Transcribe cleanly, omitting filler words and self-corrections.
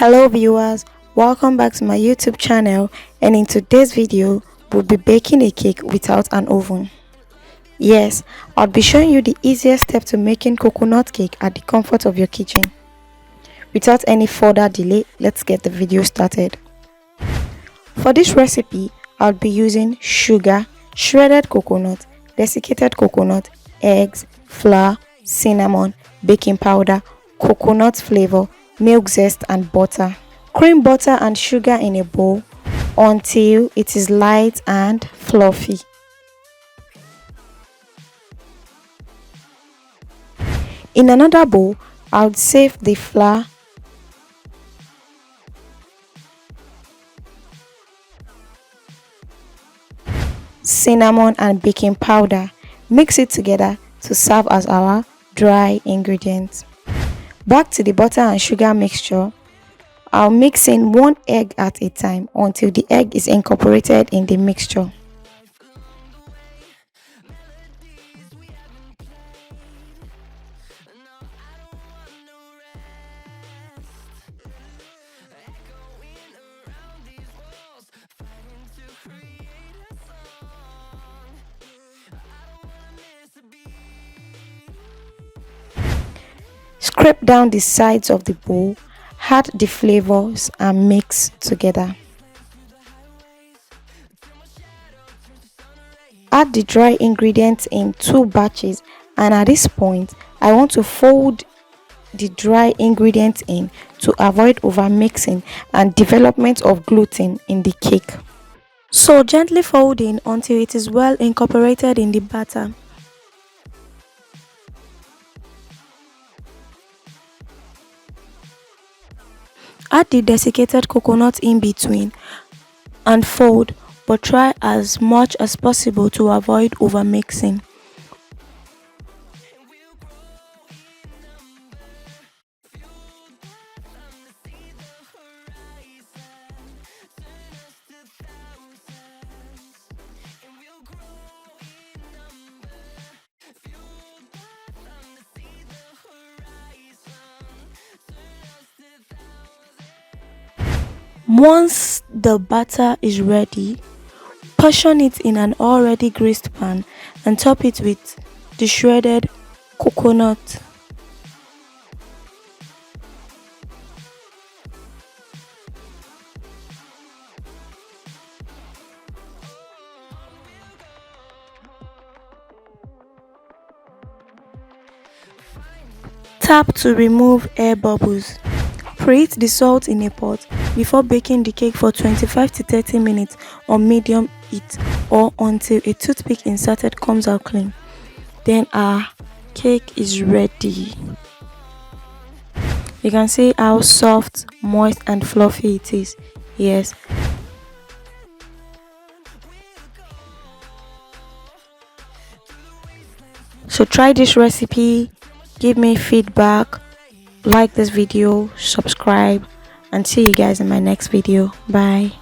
Hello viewers, welcome back to my YouTube channel, and in today's video we'll be baking a cake without an oven. Yes, I'll be showing you the easiest step to making coconut cake at the comfort of your kitchen. Without any further delay, let's get the video started. For this recipe, I'll be using sugar, shredded coconut, desiccated coconut, eggs, flour, cinnamon, baking powder, coconut flavor, milk zest and butter. Cream butter and sugar in a bowl until it is light and fluffy. In another bowl, I would save the flour, cinnamon and baking powder. Mix it together to serve as our dry ingredients. Back to the butter and sugar mixture, I'll mix in 1 egg at a time until the egg is incorporated in the mixture. Scrape down the sides of the bowl, add the flavors and mix together. Add the dry ingredients in 2 batches, and at this point I want to fold the dry ingredients in to avoid over mixing and development of gluten in the cake. So gently fold in until it is well incorporated in the batter. Add the desiccated coconut in between and fold, but try as much as possible to avoid over mixing. Once the batter is ready, portion it in an already greased pan and top it with the shredded coconut. Tap to remove air bubbles. Preheat the salt in a pot before baking the cake for 25 to 30 minutes on medium heat or until a toothpick inserted comes out clean. Then our cake is ready. You can see how soft, moist and fluffy it is. Yes. So try this recipe, give me feedback, like this video, subscribe, and see you guys in my next video. Bye.